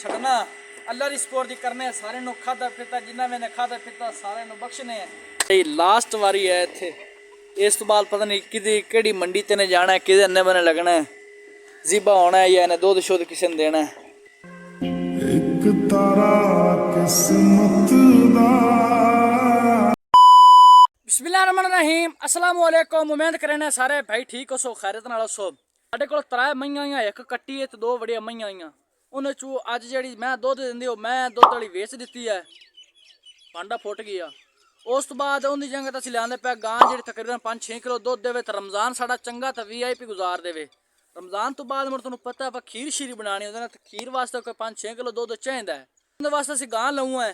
छड़ना Allah the support दी करने सारे नु खादा पीता जिन्ना मैंने खादा पीता सारे नु बख्शने है। लास्ट वारी है इत्थे इस तो बाद पता नहीं किहड़ी मंडी ते ने जाना है किहदे अन्ने बने लगना है ज़िबा होना है या इन्हें दुध शुद्ध किसी ने देना है। एक तारा किस्मत दा बिस्मिल्लाहिर्रहमानिर्रहीम अस्सलाम वालेकुम उम्मीद करने सारे भाई ठीक हो सो खैरत नाल सो। साडे कोल 3 मईयां आईयां एक कट्टी है ते 2 बड़ियां मईयां आईयां उन्हें चू अज जी मैं दुध दिंदी हो मैं दुध वाली वेच दी है भांडा फुट गया। उस तो बाद उनकी जगह असं लिया पे गां जी तकरीबन 5-6 किलो दुध दे तो रमजान साड़ा चंगा तो VIP गुजार दे। रमजान तो बाद मुझे तुम पता है खीर शीर बनानी होती है खीर वास्ते कोई 5-6 किलो दुध चाहिए है उन्हें वास्ते असं गां लऊँ है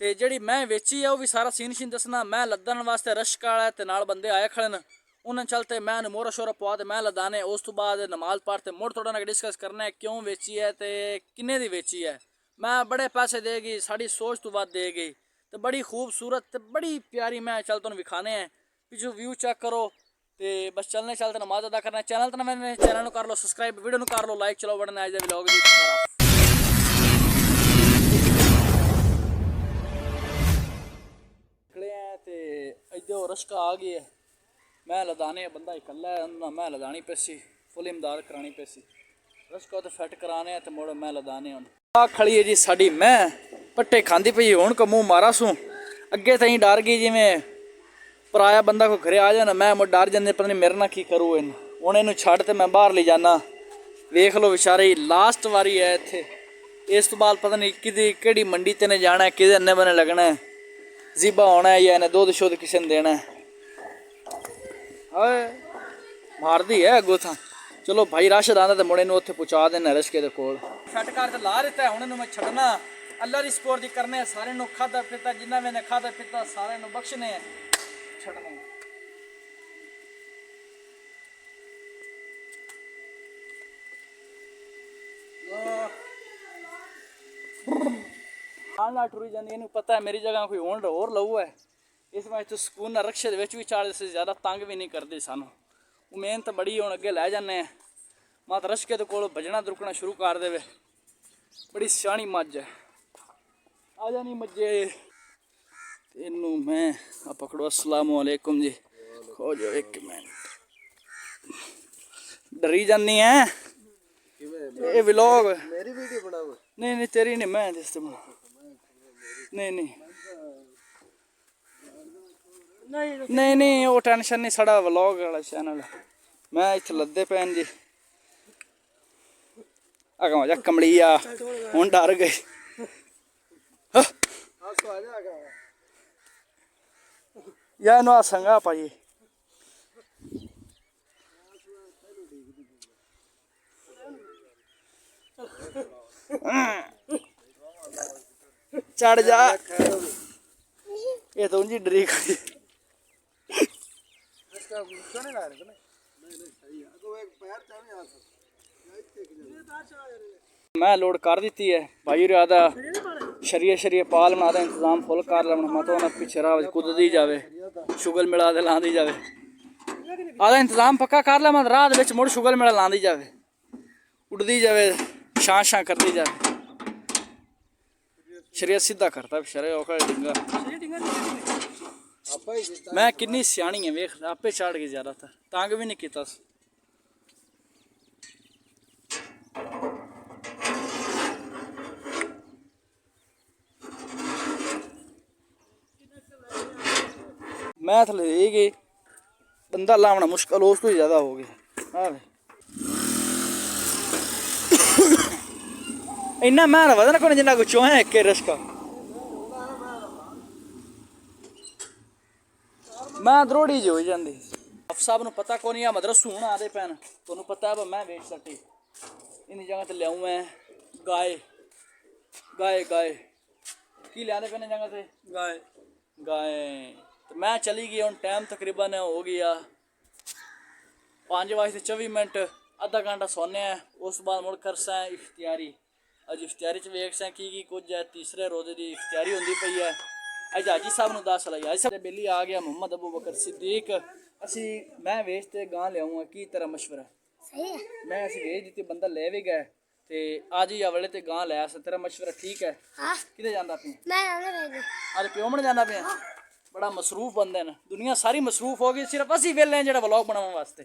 तो जी मैं वेची है वह भी सारा सीन शीन दसना मैं लदन वास्ते रश्क वाला है नाल बंदे आए खड़े न उन्हें चलते मैं मोरा शोरा पवा तो मैं लदाने उस तो बाद नमाज पढ़ते मुड़ थोड़ा ना डिस्कस करना है क्यों वेची है तो किन्ने दी वेची है मैं बड़े पैसे देगी साड़ी सोच तो बाद देगी तो बड़ी खूबसूरत तो बड़ी प्यारी मैं चल तुम विखाने हैं पिछू व्यू चेक करो तो बस चलने चलते नमाज अदा करना चैनल तो मैंने चैनल कर लो सब्सक्राइब वीडियो कर लो लाइक चलो बढ़ना आज व्लॉग जी इधर रश्का आ गई है मैं लदाने बंदा इकला है मैं लदानी पैसी फुल इमदाद करानी पैसी रश्का तो फैट कराने तो मुड़ मैं लदाने आ खड़ी है जी साड़ी मैं पट्टे खांदी पई हुण को मुँह मारा सूँ अगे तई डर गई जिमें पराया बंदा को घरे आ जाना मैं मुड़ डर जाते पता नहीं मेरे ना की करूँ इन हूँ इनू छड़ तो मैं बाहर ले जाना वेख लो बेचारे लास्ट वारी है इत्थे इस तो बाद पता नहीं किहड़ी मंडी ते ने जाना है किहदे अन्ने बने लगना है ज़िबा होना है या इन्हें दुध शुद्ध किसी ने देना है मार दी है अगो था चलो भाई राशद आंदा तो मुड़े उत्थे पहुँचा देना रश्के दे कोल फट कर तो ला दिता है हुण मैं छड़ना अल्लाह दी सपोर्ट दी करने सारे नु खादा पीता जिन्ना मैंने खादा पीता सारे नु बख्शने है छड़ने आना टुरी जाती इन्हू पता है मेरी जगह कोई होर लऊ है इस मैं तो सुकून रक्शे भी चाड़ से ज़्यादा तंग भी नहीं करते सानू मेहनत बड़ी हूँ अगे लै जाने मत रश्के तो कोल भजना दुरकना शुरू कर दे बड़ी सियाणी मझ है आ जानी मज्जे इनू मैं पकड़ो अस्सलाम वालेकुम जी खो जाओ 1 मिनट डरी जानी है ये व्लॉग मेरी वीडियो बनाओ नहीं तेरी नहीं मैं नहीं वो टेंशन नहीं साड़ा व्लॉग वाला चैनल मैं इत्थे लद्दे पैन जी अगवा जा कमलिया हूँ डर गई या नु संगा पाई चढ़ जा ये तो उंजी डरी गई मैं लोड कर दी है भाई आदा शरीय पाल बना इंतजाम फुल कर ला मैं तो पिछे राह कुदती जाए शुगर मिला दे लाँदी जाए आदा इंतजाम पक्का कर ला मैं राह मुड़ शुगर मिला लाँदी जाए उड़ती जाए छां छां करती जाए शरीर सीधा करता शरीर औखा डिंगा मैं किन्नी सियाणी है वेख आपे चढ़ गई ज्यादातर तंग भी नहीं किया मैं थले गई बंदा लावना मुश्किल उस तो ज्यादा हो गया इन्ना मैं वजन को जिन्ना कुछ है एक रश्का मैं द्रोड़ी जी हो जाती साहब न पता को नहीं है मदरसू हूँ आते पैन तुम पता है मैं वेच सकती इन जगह तो लियाऊँ मैं गाय गाय गाय की लिया पैन जगह से गाय गाय तो मैं चली गई हूँ टाइम तकरीबन हो गया 5:24 मिनट आधा घंटा सोने उस बाद मुड़ कर सा इफ्तियारी अज इफ्तियारी वेख सा की कुछ है तीसरे रोजे की इफ्तियारी होंगी पई है अज हाजी साहब ने 10 लाई अज बेली आ गया मोहम्मद अबू बकर सिद्दीक असी मैं वेचते गां लियाऊँगा की तेरा मशवरा सही है मैं असी वेच दी बंदा ले भी गए ਤੇ ਅੱਜ ਹੀ ਅਵਲੇ ਤੇ ਗਾਂ ਲੈ ਆਸ। ਤੇਰਾ ਮਸ਼ਵਰਾ ਠੀਕ ਹੈ? हाँ ਕਿਤੇ ਜਾਂਦਾ ਪਿਆ? मैं आना रहेगा ਅੱਜ ਪਿਓਮਣ ਜਾਂਦਾ ਪਿਆ? ਬੜਾ ਮਸਰੂਫ ਬੰਦੇ ਨੇ, ਦੁਨੀਆ ਸਾਰੀ ਮਸਰੂਫ ਹੋ ਗਈ, ਸਿਰਫ ਅਸੀਂ ਵਿਹਲੇ ਹਾਂ ਜਿਹੜਾ ਵਲੌਗ ਬਣਾਉਣ ਵਾਸਤੇ।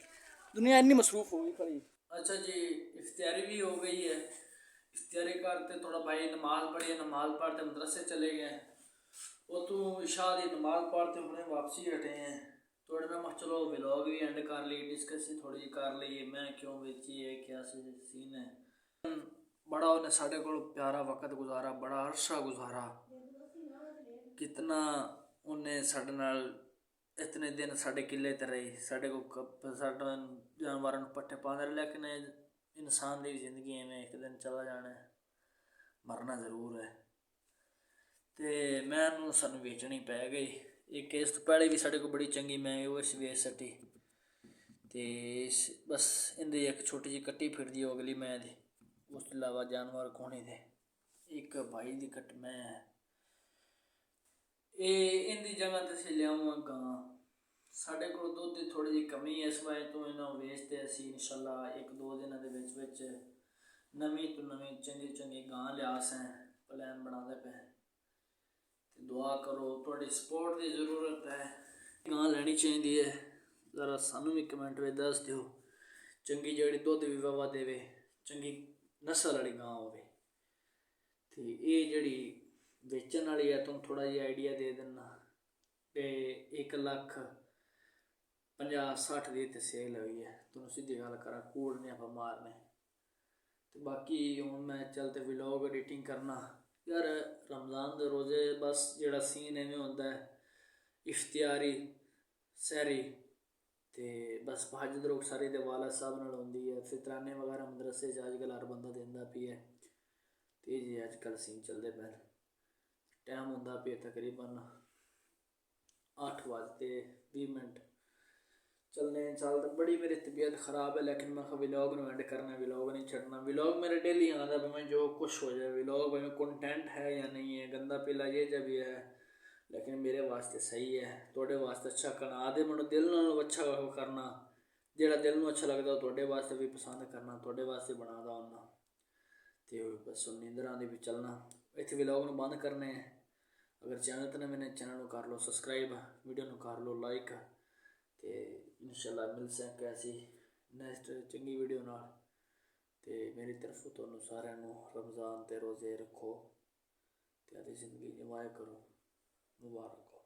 ਦੁਨੀਆ ਇੰਨੀ ਮਸਰੂਫ ਹੋ ਗਈ ਖੜੀ। अच्छा जी, इफ्तारी भी हो गई है। इफ्तारी करते थोड़ा भाई नमाज पढ़ी, नमाज पढ़ते मदरसे चले गए, वो तो इशा की नमाज पढ़ते हमने वापसी हटे हैं। थोड़े मैं चलो व्लॉग भी एंड कर ली, डिस्कस ही थोड़ी कर ली, मैं क्यों बेची है, क्या सीन है। बड़ा उन्हें साढ़े को प्यारा वक्त गुजारा, बड़ा अरसा गुजारा, कितना उन्हें साढ़े नाल इतने दिन साढ़े किले ते रही, साढ़े को साढ़ा जानवरों पट्ठे पाते रहे। लेकिन इंसान की जिंदगी में एक दिन चला जाना है, मरना जरूर है। तो मैं सानू बेचनी पै गई। एक इस तो पहले भी साढ़े को बड़ी चंगी मैं वो वेच सटी, तो बस इंदी एक छोटी जी कट्टी फिरदी हो अगली मैं दी, उस तो इलावा जानवर कोने थे। एक भाई दी कट मैं इंदी जगह ते लियाऊँ गां। साढ़े को दुध की थोड़ी जी कमी है, इस वजह तो इन्हों वेचते असी इंशाल्लाह एक दो दिन के नवी तो नवी चंगी चंगी गां लिया सें प्लान बनाते पे। दुआ करो, थोड़ी सपोर्ट की जरूरत है। गां लेनी चाहिए है, ज़रा सानू भी कमेंट में दस दियो। चंगी जड़ी दुध भी वावा देवे, चंगी नस्ल वाली गां होवे। तो ये जड़ी बेचन वाली है, तुम थोड़ा जी आइडिया दे देना। 1,50,60 की तो सेल हुई है, तुम सीधी गल करा, कूड़ नहीं आप मारने। तो बाकी हूँ मैं चलते व्लॉग एडिटिंग करना यार। रमज़ान के रोज़े बस जोड़ा सीन इवें होंदा है, इफ्तियारी सहरी ते बस तहज्जुद रोक सारी दे वाला साहब नाल होंदी है। फितराने वगैरह मदरसे अजकल हर बंदा देंदा पिया है। ते जी अजकल सीन चलते पे, टाइम होंदा पे तकरीबन 8:20 चलने चलते। बड़ी मेरी तबीयत ख़राब है, लेकिन मैं व्लॉग में एंड करना, व्लॉग नहीं छड़ना। व्लॉग मेरे डेली आना, भावें जो कुछ हो जाए, व्लॉग भावें कंटेंट है या नहीं है, गंदा पीला ये जब भी है, लेकिन मेरे वास्ते सही है, थोड़े वास्ते अच्छा करना। आधे मैं दिल नाल अच्छा करना, जेड़ा दिल में अच्छा लगता थोड़े वास्ते भी पसंद करना, थोड़े वास्ते बनादा होना। तो बस नींदर आंदी भी चलना। इतने व्लॉग में बंद करने हैं। अगर चैनल तो मैंने चैनल को कर लो सब्सक्राइब, वीडियो को कर लो लाइक, तो इंशाल्लाह मिल सकें कैसी नैक्सट चंगी वीडियो नाल। तो मेरी तरफ तो सारे रमज़ान के रोज़े रखो, तो ज़िंदगी इंजॉय करो। मुबारक।